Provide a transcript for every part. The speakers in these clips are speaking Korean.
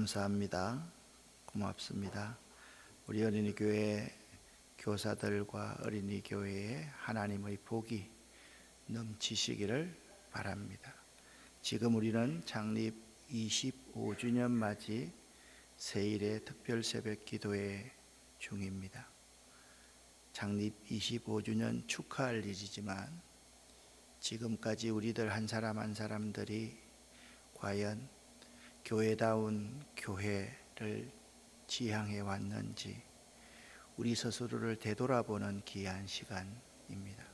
감사합니다. 고맙습니다. 우리 어린이 교회 교사들과 어린이 교회에 하나님의 복이 넘치시기를 바랍니다. 지금 우리는 창립 25주년 맞이 세일의 특별 새벽 기도회 중입니다. 창립 25주년 축하할 일이지만 지금까지 우리들 한 사람 한 사람들이 과연 교회다운 교회를 지향해 왔는지 우리 스스로를 되돌아보는 귀한 시간입니다.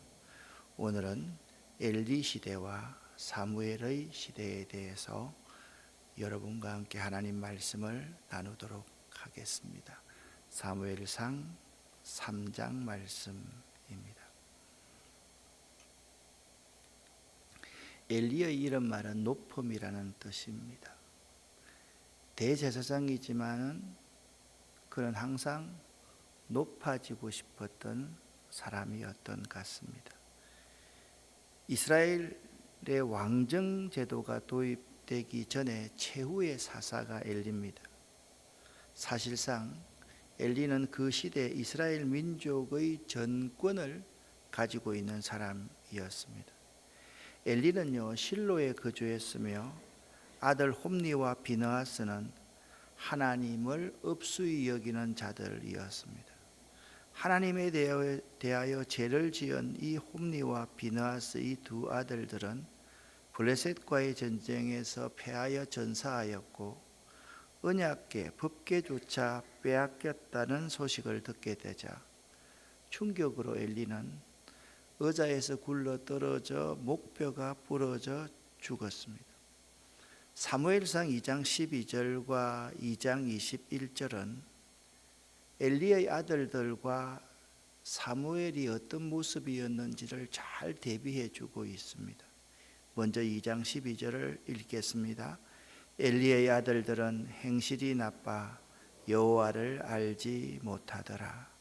오늘은 엘리 시대와 사무엘의 시대에 대해서 여러분과 함께 하나님 말씀을 나누도록 하겠습니다. 사무엘상 3장 말씀입니다. 엘리의 이름 말은 높음이라는 뜻입니다. 대제사장이지만 그는 항상 높아지고 싶었던 사람이었던 것 같습니다. 이스라엘의 왕정 제도가 도입되기 전에 최후의 사사가 엘리입니다. 사실상 엘리는 그 시대 이스라엘 민족의 전권을 가지고 있는 사람이었습니다. 엘리는요 실로에 거주했으며 아들 홈니와 비느하스는 하나님을 업수히 여기는 자들이었습니다. 하나님에 대하여 죄를 지은 이 홈니와 비느하스 이 두 아들들은 블레셋과의 전쟁에서 패하여 전사하였고 언약궤 법궤조차 빼앗겼다는 소식을 듣게 되자 충격으로 엘리는 의자에서 굴러 떨어져 목뼈가 부러져 죽었습니다. 사무엘상 2장 12절과 2장 21절은 엘리의 아들들과 사무엘이 어떤 모습이었는지를 잘 대비해 주고 있습니다. 먼저 2장 12절을 읽겠습니다. 엘리의 아들들은 행실이 나빠 여호와를 알지 못하더라.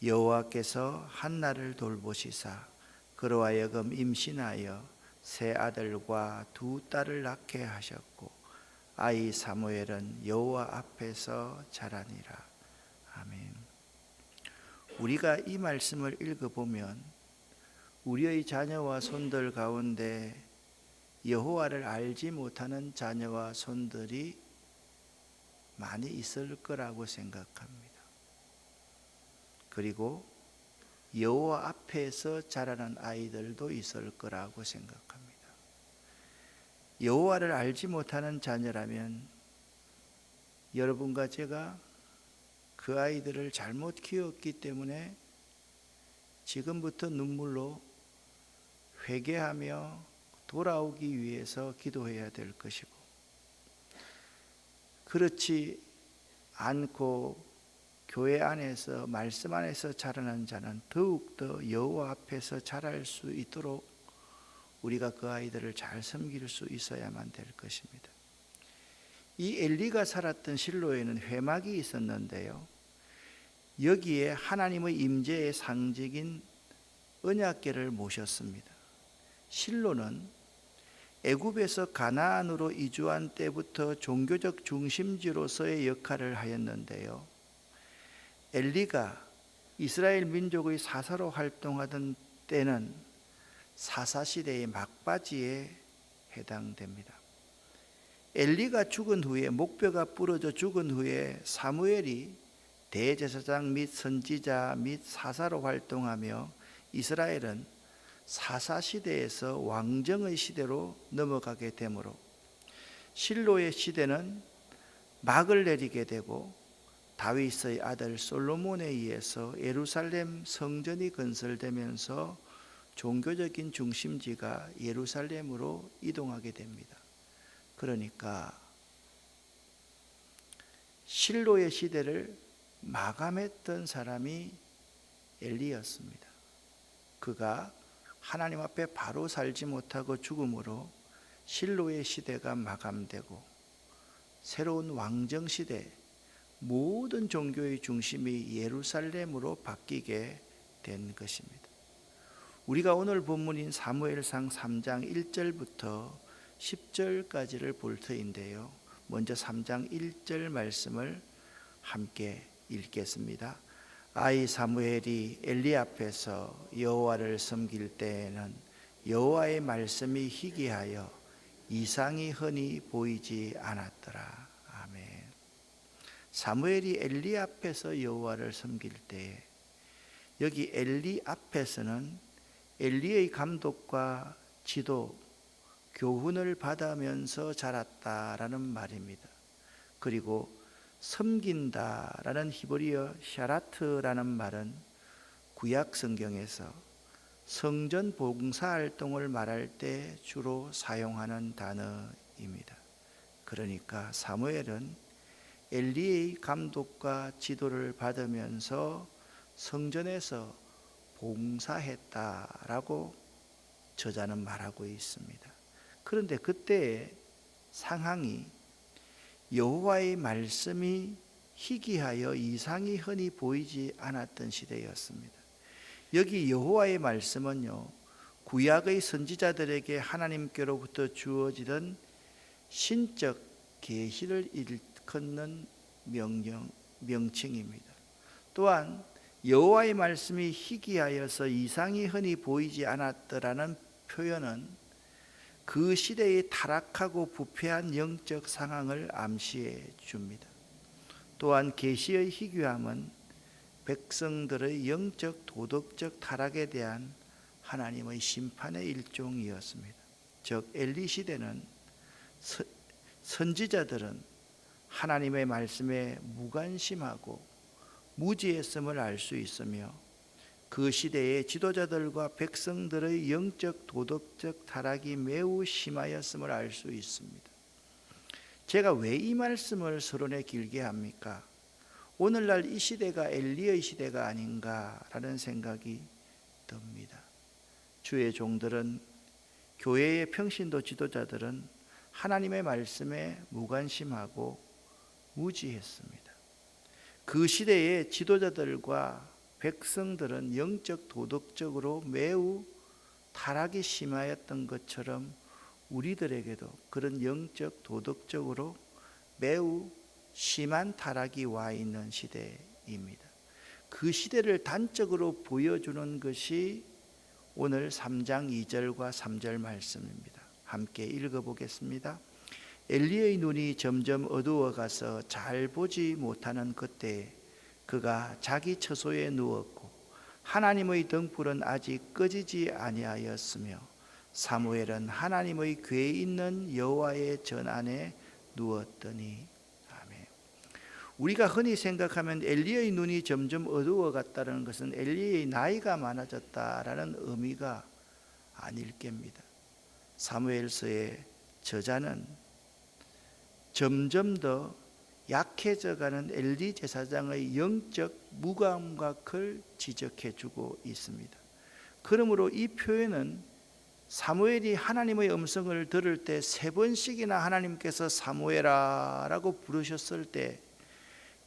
여호와께서 한나를 돌보시사 그로 하여금 임신하여 세 아들과 두 딸을 낳게 하셨고 아이 사무엘은 여호와 앞에서 자라니라. 아멘. 우리가 이 말씀을 읽어보면 우리의 자녀와 손들 가운데 여호와를 알지 못하는 자녀와 손들이 많이 있을 거라고 생각합니다. 그리고 여호와 앞에서 자라는 아이들도 있을 거라고 생각합니다. 여호와를 알지 못하는 자녀라면 여러분과 제가 그 아이들을 잘못 키웠기 때문에 지금부터 눈물로 회개하며 돌아오기 위해서 기도해야 될 것이고, 그렇지 않고 교회 안에서 말씀 안에서 자라는 자는 더욱더 여호와 앞에서 자랄 수 있도록 우리가 그 아이들을 잘 섬길 수 있어야만 될 것입니다. 이 엘리가 살았던 실로에는 회막이 있었는데요, 여기에 하나님의 임재의 상징인 언약궤를 모셨습니다. 실로는 애굽에서 가나안으로 이주한 때부터 종교적 중심지로서의 역할을 하였는데요, 엘리가 이스라엘 민족의 사사로 활동하던 때는 사사시대의 막바지에 해당됩니다. 엘리가 죽은 후에 목뼈가 부러져 죽은 후에 사무엘이 대제사장 및 선지자 및 사사로 활동하며 이스라엘은 사사시대에서 왕정의 시대로 넘어가게 되므로 실로의 시대는 막을 내리게 되고 다윗의 아들 솔로몬에 의해서 예루살렘 성전이 건설되면서 종교적인 중심지가 예루살렘으로 이동하게 됩니다. 그러니까 실로의 시대를 마감했던 사람이 엘리였습니다. 그가 하나님 앞에 바로 살지 못하고 죽음으로 실로의 시대가 마감되고 새로운 왕정 시대, 모든 종교의 중심이 예루살렘으로 바뀌게 된 것입니다. 우리가 오늘 본문인 사무엘상 3장 1절부터 10절까지를 볼 터인데요, 먼저 3장 1절 말씀을 함께 읽겠습니다. 아이 사무엘이 엘리 앞에서 여호와를 섬길 때에는 여호와의 말씀이 희귀하여 이상이 흔히 보이지 않았더라. 아멘. 사무엘이 엘리 앞에서 여호와를 섬길 때, 여기 엘리 앞에서는 엘리의 감독과 지도, 교훈을 받으면서 자랐다라는 말입니다. 그리고 섬긴다라는 히브리어 샤라트라는 말은 구약 성경에서 성전 봉사활동을 말할 때 주로 사용하는 단어입니다. 그러니까 사무엘은 엘리의 감독과 지도를 받으면서 성전에서 봉사했다라고 저자는 말하고 있습니다. 그런데 그때의 상황이 여호와의 말씀이 희귀하여 이상이 흔히 보이지 않았던 시대였습니다. 여기 여호와의 말씀은요, 구약의 선지자들에게 하나님께로부터 주어지던 신적 계시를 일컫는 명칭입니다. 또한 여호와의 말씀이 희귀하여서 이상이 흔히 보이지 않았더라는 표현은 그 시대의 타락하고 부패한 영적 상황을 암시해 줍니다. 또한 계시의 희귀함은 백성들의 영적 도덕적 타락에 대한 하나님의 심판의 일종이었습니다. 즉 엘리 시대는 선지자들은 하나님의 말씀에 무관심하고 무지했음을 알 수 있으며 그 시대의 지도자들과 백성들의 영적 도덕적 타락이 매우 심하였음을 알 수 있습니다. 제가 왜 이 말씀을 서론에 길게 합니까? 오늘날 이 시대가 엘리의 시대가 아닌가라는 생각이 듭니다. 주의 종들은, 교회의 평신도 지도자들은 하나님의 말씀에 무관심하고 무지했습니다. 그 시대의 지도자들과 백성들은 영적 도덕적으로 매우 타락이 심하였던 것처럼 우리들에게도 그런 영적 도덕적으로 매우 심한 타락이 와 있는 시대입니다. 그 시대를 단적으로 보여주는 것이 오늘 3장 2절과 3절 말씀입니다. 함께 읽어보겠습니다. 엘리의 눈이 점점 어두워가서 잘 보지 못하는 그때 그가 자기 처소에 누웠고 하나님의 등불은 아직 꺼지지 아니하였으며 사무엘은 하나님의 궤에 있는 여호와의 전 안에 누웠더니. 아멘. 우리가 흔히 생각하면 엘리의 눈이 점점 어두워갔다는 것은 엘리의 나이가 많아졌다라는 의미가 아닐 겁니다. 사무엘서의 저자는 점점 더 약해져가는 엘리 제사장의 영적 무감각을 지적해주고 있습니다. 그러므로 이 표현은 사무엘이 하나님의 음성을 들을 때 3번씩이나 하나님께서 사무엘아라고 부르셨을 때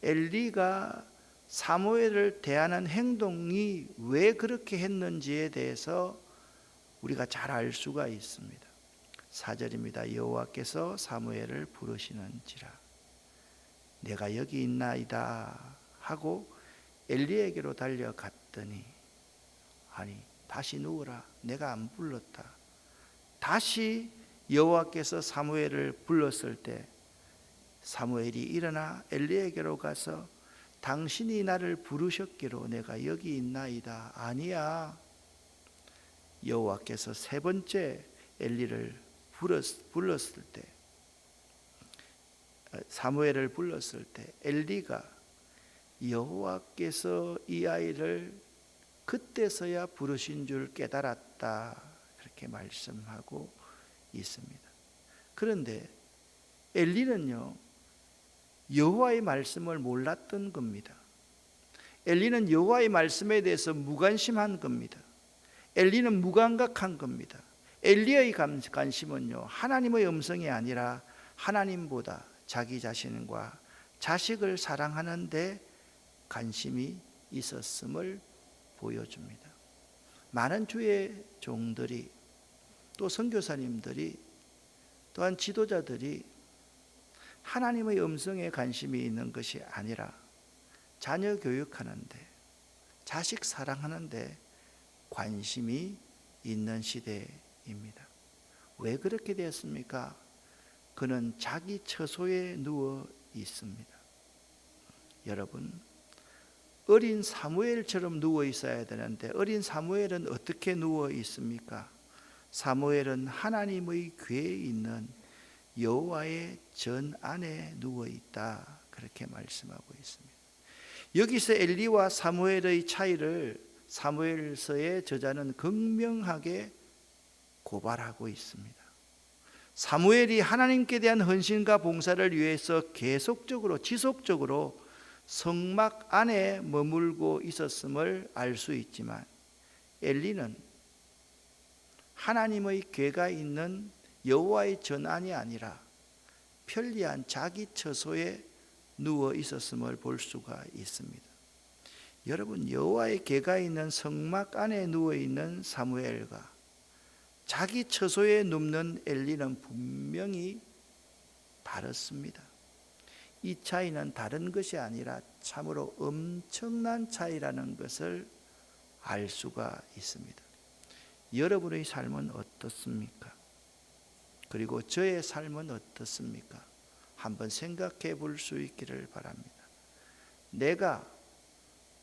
엘리가 사무엘을 대하는 행동이 왜 그렇게 했는지에 대해서 우리가 잘 알 수가 있습니다. 4절입니다. 여호와께서 사무엘을 부르시는지라 내가 여기 있나이다 하고 엘리에게로 달려갔더니 아니 다시 누우라 내가 안 불렀다. 다시 여호와께서 사무엘을 불렀을 때 사무엘이 일어나 엘리에게로 가서 당신이 나를 부르셨기로 내가 여기 있나이다. 아니야. 여호와께서 3번째 엘리를 불렀을 때 사무엘을 불렀을 때 엘리가 여호와께서 이 아이를 그때서야 부르신 줄 깨달았다 그렇게 말씀하고 있습니다. 그런데 엘리는요 여호와의 말씀을 몰랐던 겁니다. 엘리는 여호와의 말씀에 대해서 무관심한 겁니다. 엘리는 무감각한 겁니다. 엘리의 관심은요 하나님의 음성이 아니라 하나님보다 자기 자신과 자식을 사랑하는 데 관심이 있었음을 보여줍니다. 많은 주의 종들이 또 선교사님들이 또한 지도자들이 하나님의 음성에 관심이 있는 것이 아니라 자녀 교육하는데, 자식 사랑하는데 관심이 있는 시대입니다. 왜 그렇게 되었습니까? 그는 자기 처소에 누워 있습니다. 여러분, 어린 사무엘처럼 누워 있어야 되는데 어린 사무엘은 어떻게 누워 있습니까? 사무엘은 하나님의 궤에 있는 여호와의 전 안에 누워 있다, 그렇게 말씀하고 있습니다. 여기서 엘리와 사무엘의 차이를 사무엘서의 저자는 극명하게 고발하고 있습니다. 사무엘이 하나님께 대한 헌신과 봉사를 위해서 계속적으로 지속적으로 성막 안에 머물고 있었음을 알 수 있지만, 엘리는 하나님의 궤가 있는 여호와의 전안이 아니라 편리한 자기 처소에 누워 있었음을 볼 수가 있습니다. 여러분, 여호와의 궤가 있는 성막 안에 누워 있는 사무엘과 자기 처소에 눕는 엘리는 분명히 다릅니다. 이 차이는 다른 것이 아니라 참으로 엄청난 차이라는 것을 알 수가 있습니다. 여러분의 삶은 어떻습니까? 그리고 저의 삶은 어떻습니까? 한번 생각해 볼 수 있기를 바랍니다. 내가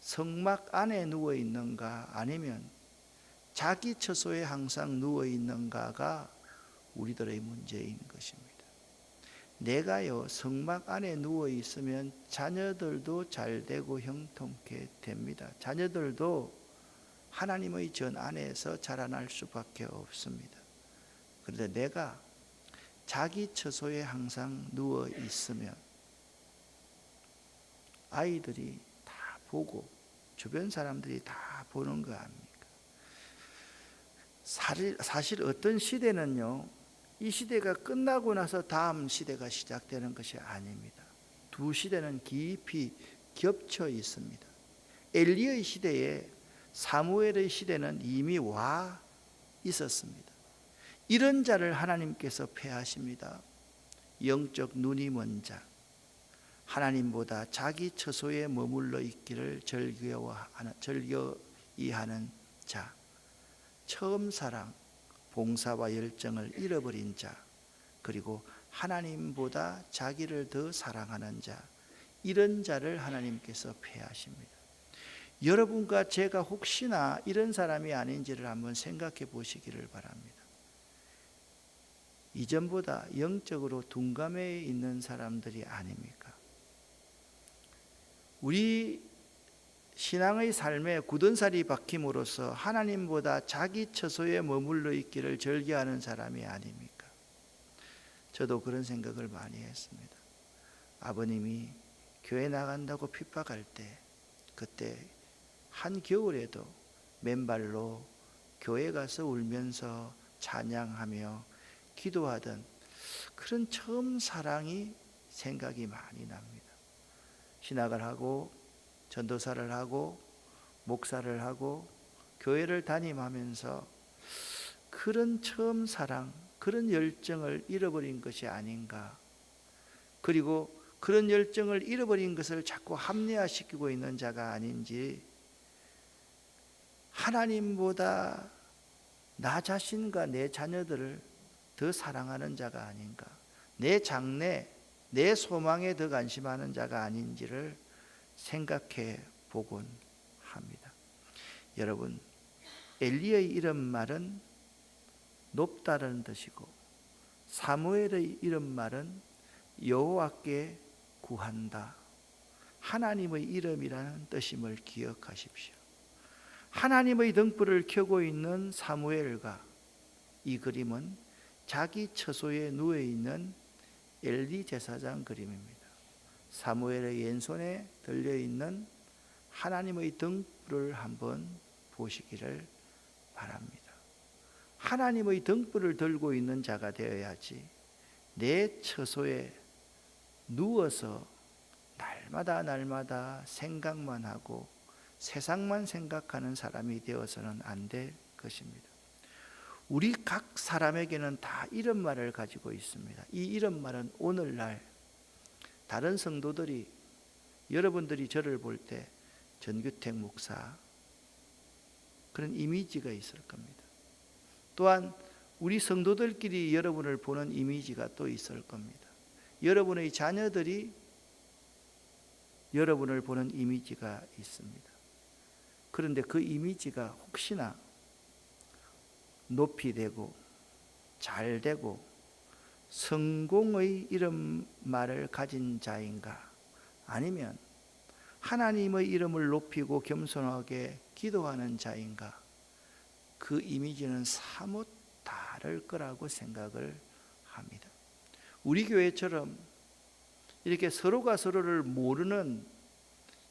성막 안에 누워 있는가, 아니면 자기 처소에 항상 누워 있는가가 우리들의 문제인 것입니다. 내가요, 성막 안에 누워 있으면 자녀들도 잘 되고 형통케 됩니다. 자녀들도 하나님의 전 안에서 자라날 수밖에 없습니다. 그런데 내가 자기 처소에 항상 누워 있으면 아이들이 다 보고 주변 사람들이 다 보는 거 아닙니까? 사실 어떤 시대는요, 이 시대가 끝나고 나서 다음 시대가 시작되는 것이 아닙니다. 두 시대는 깊이 겹쳐 있습니다. 엘리의 시대에 사무엘의 시대는 이미 와 있었습니다. 이런 자를 하나님께서 폐하십니다. 영적 눈이 먼 자, 하나님보다 자기 처소에 머물러 있기를 즐겨이하는 자, 처음 사랑, 봉사와 열정을 잃어버린 자, 그리고 하나님보다 자기를 더 사랑하는 자, 이런 자를 하나님께서 폐하십니다. 여러분과 제가 혹시나 이런 사람이 아닌지를 한번 생각해 보시기를 바랍니다. 이전보다 영적으로 둔감해 있는 사람들이 아닙니까? 우리 신앙의 삶에 굳은 살이 박힘으로써 하나님보다 자기 처소에 머물러 있기를 즐겨하는 사람이 아닙니까? 저도 그런 생각을 많이 했습니다. 아버님이 교회 나간다고 핍박할 때, 그때 한겨울에도 맨발로 교회 가서 울면서 찬양하며 기도하던 그런 처음 사랑이 생각이 많이 납니다. 신학을 하고 전도사를 하고 목사를 하고 교회를 담임하면서 그런 처음 사랑, 그런 열정을 잃어버린 것이 아닌가. 그리고 그런 열정을 잃어버린 것을 자꾸 합리화시키고 있는 자가 아닌지, 하나님보다 나 자신과 내 자녀들을 더 사랑하는 자가 아닌가, 내 장래, 내 소망에 더 관심하는 자가 아닌지를 생각해 보곤 합니다. 여러분, 엘리의 이런 말은 높다는 뜻이고, 사무엘의 이런 말은 여호와께 구한다, 하나님의 이름이라는 뜻임을 기억하십시오. 하나님의 등불을 켜고 있는 사무엘과 이 그림은 자기 처소에 누워있는 엘리 제사장 그림입니다. 사무엘의 왼손에 들려있는 하나님의 등불을 한번 보시기를 바랍니다. 하나님의 등불을 들고 있는 자가 되어야지 내 처소에 누워서 날마다 생각만 하고 세상만 생각하는 사람이 되어서는 안 될 것입니다. 우리 각 사람에게는 다 이런 말을 가지고 있습니다. 이 이런 말은 오늘날 다른 성도들이, 여러분들이 저를 볼 때 전규택 목사 그런 이미지가 있을 겁니다. 또한 우리 성도들끼리 여러분을 보는 이미지가 또 있을 겁니다. 여러분의 자녀들이 여러분을 보는 이미지가 있습니다. 그런데 그 이미지가 혹시나 높이 되고 잘 되고 성공의 이름말을 가진 자인가, 아니면 하나님의 이름을 높이고 겸손하게 기도하는 자인가, 그 이미지는 사뭇 다를 거라고 생각을 합니다. 우리 교회처럼 이렇게 서로가 서로를 모르는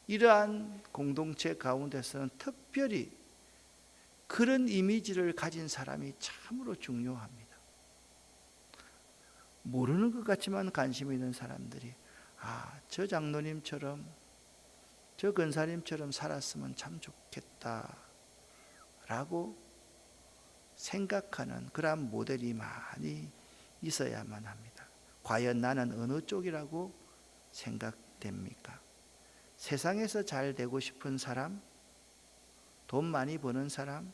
이러한 공동체 가운데서는 특별히 그런 이미지를 가진 사람이 참으로 중요합니다. 모르는 것 같지만 관심 있는 사람들이 저 장로님처럼 저 권사님처럼 살았으면 참 좋겠다 라고 생각하는 그러한 모델이 많이 있어야만 합니다. 과연 나는 어느 쪽이라고 생각됩니까? 세상에서 잘 되고 싶은 사람, 돈 많이 버는 사람,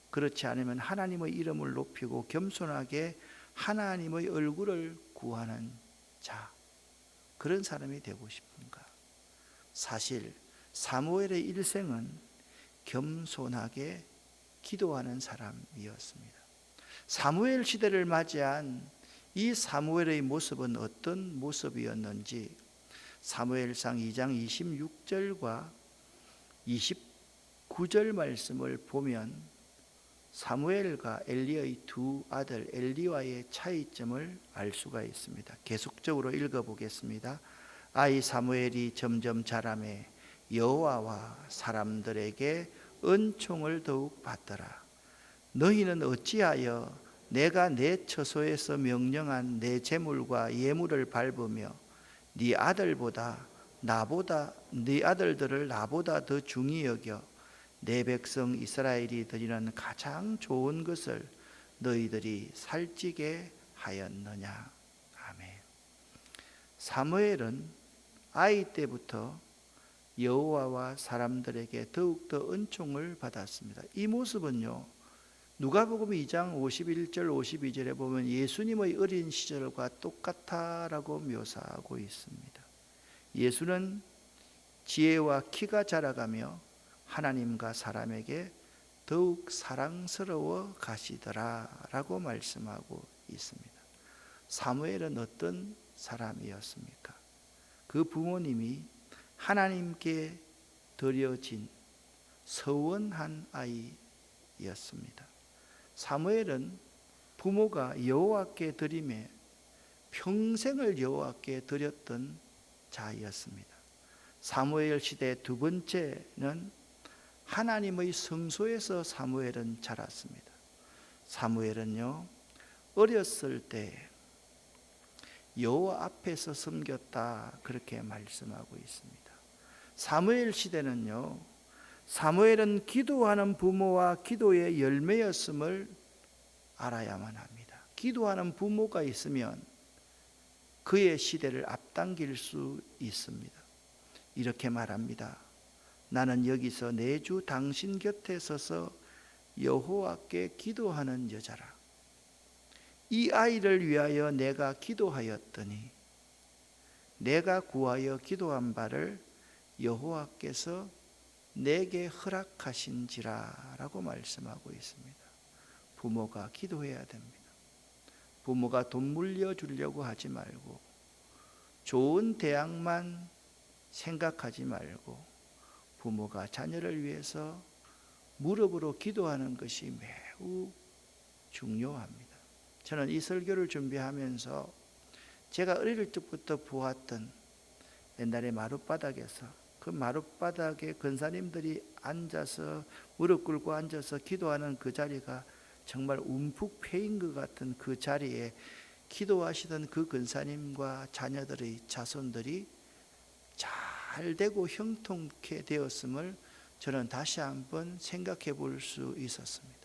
그렇지 않으면 하나님의 이름을 높이고 겸손하게 하나님의 얼굴을 구하는 자, 그런 사람이 되고 싶은가? 사실 사무엘의 일생은 겸손하게 기도하는 사람이었습니다. 사무엘 시대를 맞이한 이 사무엘의 모습은 어떤 모습이었는지 사무엘상 2장 26절과 29절 말씀을 보면 사무엘과 엘리의 두 아들 엘리와의 차이점을 알 수가 있습니다. 계속적으로 읽어보겠습니다. 아이 사무엘이 점점 자라매 여호와와 사람들에게 은총을 더욱 받더라. 너희는 어찌하여 내가 내 처소에서 명령한 내 제물과 예물을 밟으며 네 아들들을 나보다 더 중히 여겨 내 백성 이스라엘이 드리는 가장 좋은 것을 너희들이 살찌게 하였느냐. 아멘. 사무엘은 아이 때부터 여호와와 사람들에게 더욱더 은총을 받았습니다. 이 모습은요, 누가복음 2장 51절 52절에 보면 예수님의 어린 시절과 똑같다라고 묘사하고 있습니다. 예수는 지혜와 키가 자라가며 하나님과 사람에게 더욱 사랑스러워 가시더라라고 말씀하고 있습니다. 사무엘은 어떤 사람이었습니까? 그 부모님이 하나님께 드려진 서원한 아이였습니다. 사무엘은 부모가 여호와께 드림에 평생을 여호와께 드렸던 자였습니다. 사무엘 시대 두 번째는 하나님의 성소에서 사무엘은 자랐습니다. 사무엘은요, 어렸을 때 여호와 앞에서 섬겼다, 그렇게 말씀하고 있습니다. 사무엘 시대는요, 사무엘은 기도하는 부모와 기도의 열매였음을 알아야만 합니다. 기도하는 부모가 있으면 그의 시대를 앞당길 수 있습니다. 이렇게 말합니다. 나는 여기서 내 주 당신 곁에 서서 여호와께 기도하는 여자라. 이 아이를 위하여 내가 기도하였더니 내가 구하여 기도한 바를 여호와께서 내게 허락하신지라 라고 말씀하고 있습니다. 부모가 기도해야 됩니다. 부모가 돈 물려주려고 하지 말고 좋은 대학만 생각하지 말고 부모가 자녀를 위해서 무릎으로 기도하는 것이 매우 중요합니다. 저는 이 설교를 준비하면서 제가 어릴 적부터 보았던 옛날에 마룻바닥에서 그 마룻바닥에 권사님들이 앉아서 무릎 꿇고 앉아서 기도하는 그 자리가 정말 움푹 패인 것 같은 그 자리에 기도하시던 그 권사님과 자녀들의 자손들이 잘 되고 형통케 되었음을 저는 다시 한번 생각해 볼 수 있었습니다.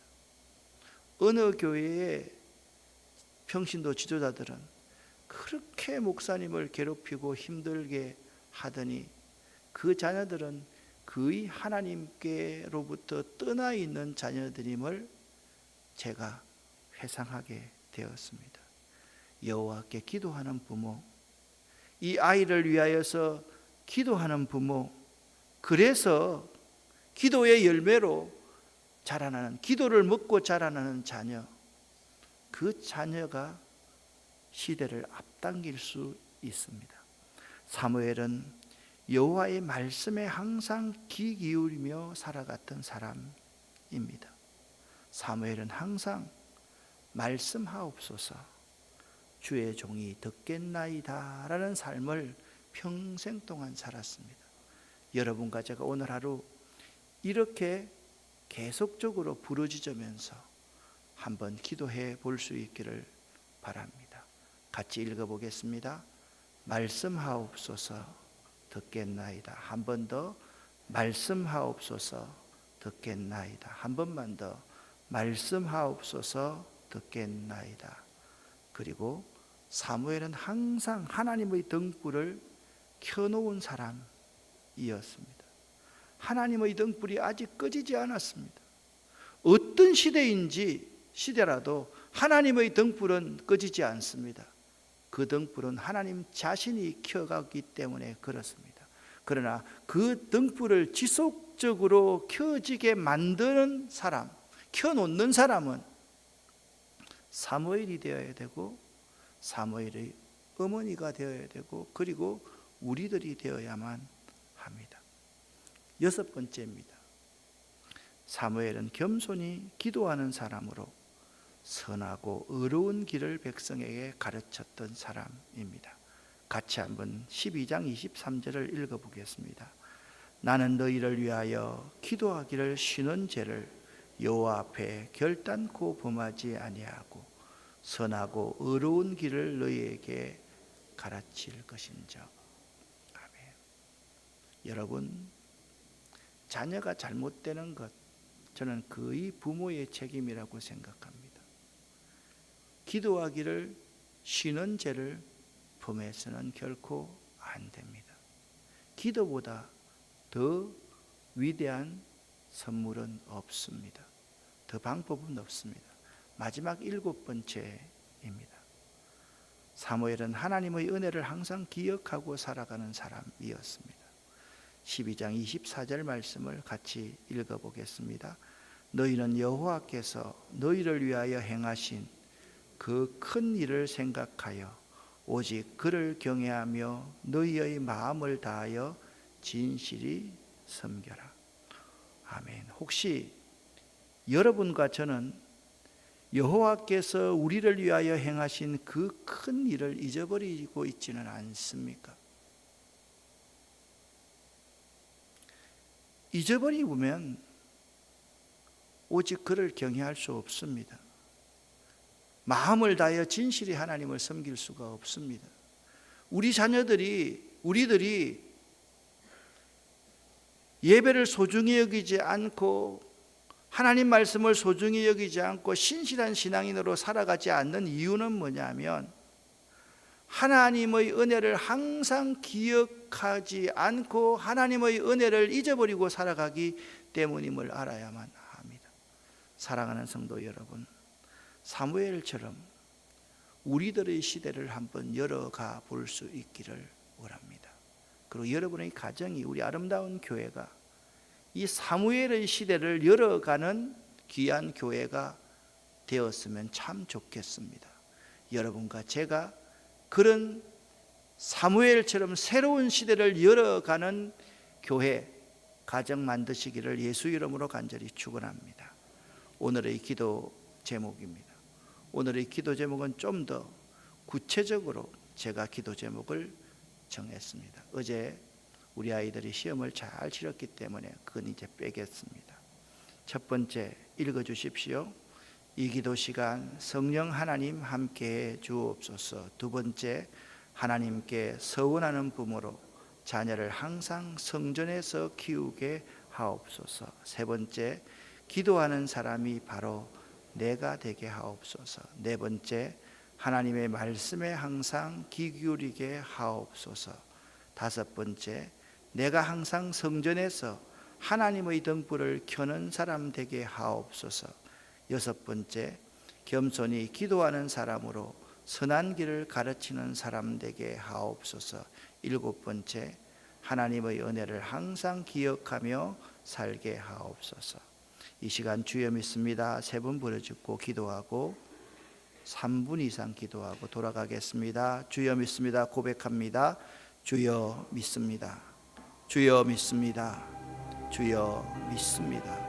어느 교회의 평신도 지도자들은 그렇게 목사님을 괴롭히고 힘들게 하더니 그 자녀들은 거의 하나님께로부터 떠나 있는 자녀들임을 제가 회상하게 되었습니다. 여호와께 기도하는 부모, 이 아이를 위하여서 기도하는 부모, 그래서 기도의 열매로 자라나는, 기도를 먹고 자라나는 자녀, 그 자녀가 시대를 앞당길 수 있습니다. 사무엘은 여호와의 말씀에 항상 귀 기울이며 살아갔던 사람입니다. 사무엘은 항상 말씀하옵소서 주의 종이 듣겠나이다 라는 삶을 평생 동안 살았습니다. 여러분과 제가 오늘 하루 이렇게 계속적으로 부르짖으면서 한번 기도해 볼 수 있기를 바랍니다. 같이 읽어보겠습니다. 말씀하옵소서 듣겠나이다. 한 번 더 말씀하옵소서 듣겠나이다. 한 번만 더 말씀하옵소서 듣겠나이다. 그리고 사무엘은 항상 하나님의 등불을 켜놓은 사람이었습니다. 하나님의 등불이 아직 꺼지지 않았습니다. 어떤 시대라도 하나님의 등불은 꺼지지 않습니다. 그 등불은 하나님 자신이 켜가기 때문에 그렇습니다. 그러나 그 등불을 지속적으로 켜지게 만드는 사람, 켜놓는 사람은 사무엘이 되어야 되고 사무엘의 어머니가 되어야 되고 그리고 우리들이 되어야만 합니다. 6번째입니다. 사무엘은 겸손히 기도하는 사람으로 선하고 의로운 길을 백성에게 가르쳤던 사람입니다. 같이 한번 12장 23절을 읽어보겠습니다. 나는 너희를 위하여 기도하기를 쉬는 죄를 여호와 앞에 결단코 범하지 아니하고 선하고 의로운 길을 너희에게 가르칠 것인즉. 아멘. 여러분, 자녀가 잘못되는 것, 저는 거의 부모의 책임이라고 생각합니다. 기도하기를 쉬는 죄를 범해서는 결코 안 됩니다. 기도보다 더 위대한 선물은 없습니다. 더 방법은 없습니다. 마지막 7번째입니다. 사무엘은 하나님의 은혜를 항상 기억하고 살아가는 사람이었습니다. 12장 24절 말씀을 같이 읽어보겠습니다. 너희는 여호와께서 너희를 위하여 행하신 그 큰 일을 생각하여 오직 그를 경외하며 너희의 마음을 다하여 진실이 섬겨라. 아멘. 혹시 여러분과 저는 여호와께서 우리를 위하여 행하신 그 큰 일을 잊어버리고 있지는 않습니까? 잊어버리면 오직 그를 경외할 수 없습니다. 마음을 다하여 진실히 하나님을 섬길 수가 없습니다. 우리 우리들이 예배를 소중히 여기지 않고 하나님 말씀을 소중히 여기지 않고 신실한 신앙인으로 살아가지 않는 이유는 뭐냐면 하나님의 은혜를 항상 기억하지 않고 하나님의 은혜를 잊어버리고 살아가기 때문임을 알아야만 합니다. 사랑하는 성도 여러분, 사무엘처럼 우리들의 시대를 한번 열어가 볼 수 있기를 원합니다. 그리고 여러분의 가정이, 우리 아름다운 교회가 이 사무엘의 시대를 열어가는 귀한 교회가 되었으면 참 좋겠습니다. 여러분과 제가 그런 사무엘처럼 새로운 시대를 열어가는 교회, 가정 만드시기를 예수 이름으로 간절히 축원합니다. 오늘의 기도 제목입니다. 오늘의 기도 제목은 좀 더 구체적으로 제가 기도 제목을 정했습니다. 어제 우리 아이들이 시험을 잘 치렀기 때문에 그건 이제 빼겠습니다. 첫 번째 읽어주십시오. 이 기도 시간 성령 하나님 함께해 주옵소서. 두 번째, 하나님께 서원하는 부모로 자녀를 항상 성전에서 키우게 하옵소서. 세 번째, 기도하는 사람이 바로 내가 되게 하옵소서. 네 번째, 하나님의 말씀에 항상 귀 기울이게 하옵소서. 다섯 번째, 내가 항상 성전에서 하나님의 등불을 켜는 사람 되게 하옵소서. 여섯 번째, 겸손히 기도하는 사람으로 선한 길을 가르치는 사람 되게 하옵소서. 일곱 번째, 하나님의 은혜를 항상 기억하며 살게 하옵소서. 이 시간 주여 믿습니다. 세 번 부르짖고 기도하고 3분 이상 기도하고 돌아가겠습니다. 주여 믿습니다. 고백합니다. 주여 믿습니다. 주여 믿습니다. 주여 믿습니다.